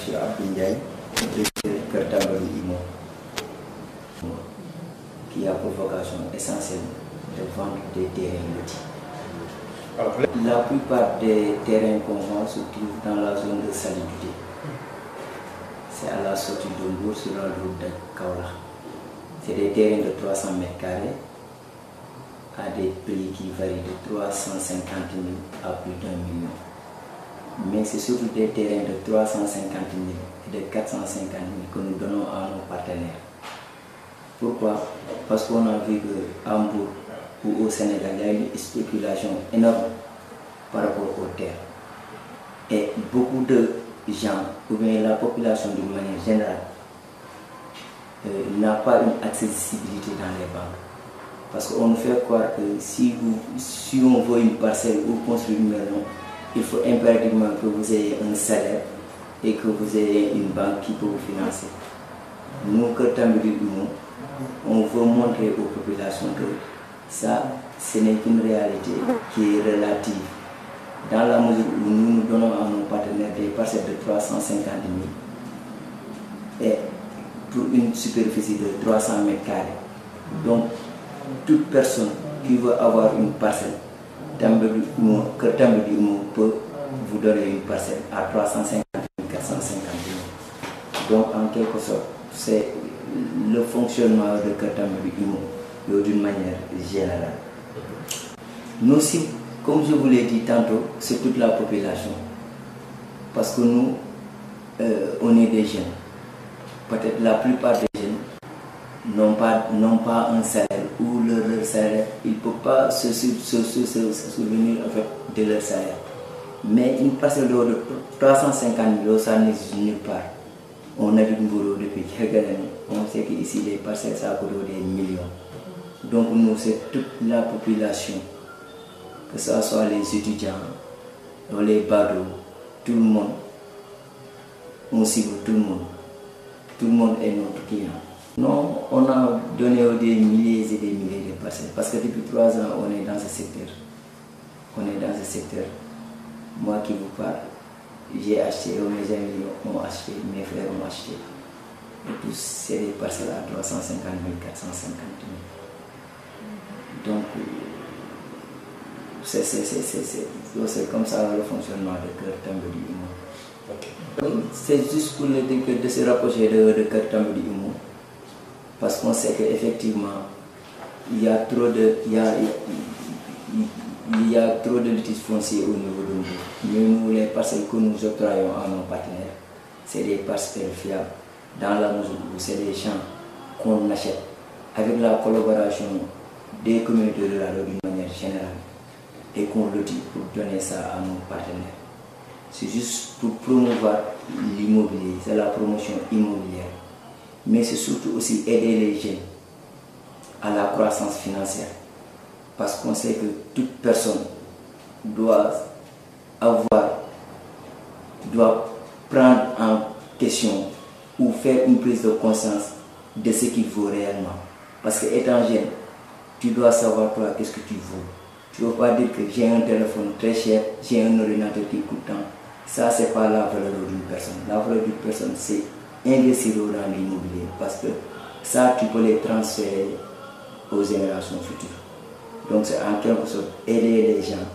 suis Abdou Ndiaye, directeur Kër Tambadou Imo, qui a pour vocation essentielle de vendre des terrains lotis. La plupart des terrains qu'on vend se trouvent dans la zone de salubrité. C'est à la sortie de Mbour sur la route de Kaolack. C'est des terrains de 300 mètres carrés à des prix qui varient de 350 000 à plus d'1 million. Mais c'est surtout des terrains de 350 000 et de 450 000 que nous donnons à nos partenaires. Pourquoi? Parce qu'on a vu qu'à Mbour ou au Sénégal, il y a une spéculation énorme par rapport aux terres. Et beaucoup de gens, ou bien la population d'une manière générale, n'a pas une accessibilité dans les banques. Parce qu'on nous fait croire que si on veut une parcelle ou construire une maison, il faut impérativement que vous ayez un salaire et que vous ayez une banque qui peut vous financer. Nous, Kër Tambadou Imo, on veut montrer aux populations que ça, ce n'est qu'une réalité qui est relative. Dans la mesure où nous donnons à nos partenaires des parcelles de 350 000 et pour une superficie de 300 mètres carrés. Donc, toute personne qui veut avoir une parcelle, Kër Tambadou Imo peut vous donner une parcelle à 350 000, 450 000. Donc, en quelque sorte, c'est le fonctionnement de Kër Tambadou Imo d'une manière générale. Nos cibles, comme je vous l'ai dit tantôt, c'est toute la population. Parce que nous, on est des jeunes. Peut-être la plupart des jeunes n'ont pas un salaire ou leur salaire, ils ne peuvent pas se souvenir en fait, de leur salaire. Mais une parcelle de 350 000 ça n'existe nulle part. On habite Mbour depuis quelques années. On sait qu'ici les parcelles ça coûte des millions. Donc nous c'est toute la population, que ce soit les étudiants, les badauds, tout le monde. On cible tout le monde. Tout le monde est notre client. Non, on a donné des milliers et des milliers de parcelles parce que depuis 3 ans on est dans ce secteur. On est dans ce secteur. Moi qui vous parle, j'ai acheté, mes amis ont acheté, mes frères ont acheté. Et tous c'est des parcelles à 350 000, 450 000. Donc c'est comme ça le fonctionnement de Kër Tambadou Imo. Okay. C'est juste pour le dire de se rapprocher de Kër Tambadou Imo parce qu'on sait qu'effectivement il y a trop de litiges fonciers au niveau de nous. Mais nous, les parcelles que nous octroyons à nos partenaires, c'est des parcelles fiables dans la mesure où c'est des champs qu'on achète avec la collaboration des communautés rurales d'une manière générale et qu'on lotit pour donner ça à nos partenaires. C'est juste pour promouvoir l'immobilier, c'est la promotion immobilière. Mais c'est surtout aussi aider les jeunes à la croissance financière. Parce qu'on sait que toute personne doit prendre en question ou faire une prise de conscience de ce qu'il vaut réellement. Parce que étant jeune, tu dois savoir toi qu'est-ce que tu vaux. Tu ne veux pas dire que j'ai un téléphone très cher, j'ai un ordinateur qui coûte tant. Ça, ce n'est pas la valeur d'une personne. La valeur d'une personne, c'est investir dans l'immobilier. Parce que ça, tu peux les transférer aux générations futures. Donc, c'est en quelque sorte aider les gens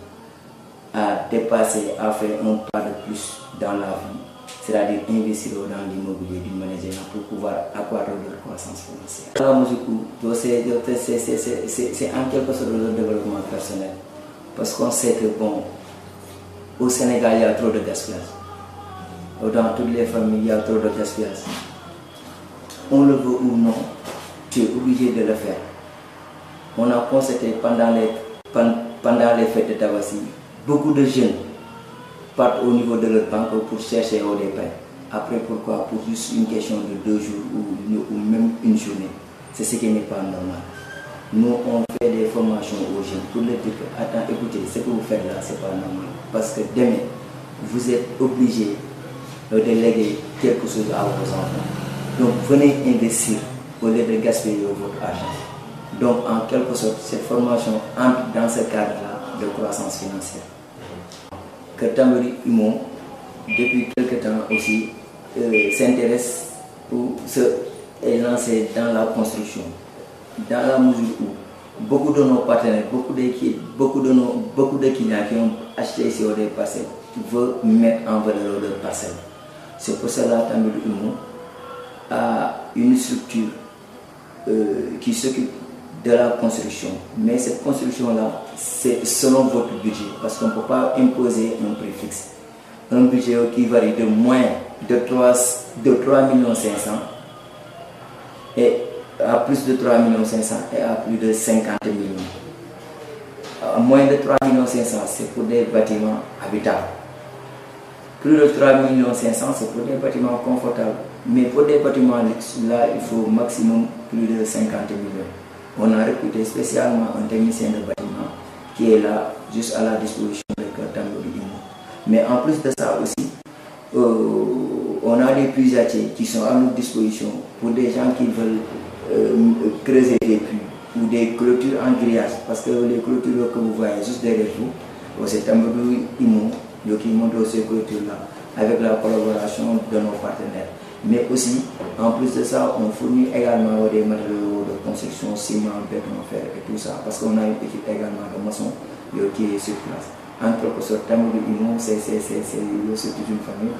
à dépasser, à faire un pas de plus dans la vie. C'est-à-dire investir dans l'immobilier d'une manière générale pour pouvoir accroître leur croissance financière. Dans la musique, c'est en quelque sorte le développement personnel. Parce qu'on sait que, bon, au Sénégal, il y a trop de gaspillage. Dans toutes les familles, il y a trop de gaspillage. On le veut ou non, tu es obligé de le faire. On a constaté pendant les fêtes de Tabaski, beaucoup de jeunes partent au niveau de leur banque pour chercher des prêts. Après, pourquoi? Pour juste une question de 2 jours ou même une journée. C'est ce qui n'est pas normal. Nous, on fait des formations aux jeunes pour leur dire que, attends, écoutez, ce que vous faites là, ce n'est pas normal. Parce que demain, vous êtes obligé de léguer quelque chose à vos enfants. Donc, venez investir au lieu de gaspiller votre argent. Donc, en quelque sorte, cette formation entre dans ce cadre-là de croissance financière. Kër Tambadou Imo, depuis quelque temps aussi, s'intéresse ou est lancé dans la construction, dans la mesure où beaucoup de nos partenaires, beaucoup de clients qui ont acheté sur des parcelles veulent mettre en valeur leurs parcelles. C'est pour cela que Tambadou Immo a une structure qui s'occupe de la construction. Mais cette construction-là, c'est selon votre budget, parce qu'on ne peut pas imposer un prix fixe. Un budget qui varie de moins de 3,5 millions et à plus de 3,5 millions et à plus de 50 millions. À moins de 3,5 millions, c'est pour des bâtiments habitables. Plus de 3,5 millions, c'est pour des bâtiments confortables. Mais pour des bâtiments luxe, là, il faut au maximum plus de 50 millions. On a recruté spécialement un technicien de bâtiment qui est là, juste à la disposition de Tambadou Immo. Mais en plus de ça aussi, on a des puisatiers qui sont à notre disposition pour des gens qui veulent creuser des puits ou des clôtures en grillage. Parce que les clôtures que vous voyez juste derrière vous, c'est Tambadou Immo qui monte ces clôtures-là avec la collaboration de nos partenaires. Mais aussi, en plus de ça, on fournit également des matériaux de construction, ciment, béton, fer et tout ça. Parce qu'on a une équipe également de maçons qui est sur place. En quelque sorte, Tambadou Immo, c'est une famille.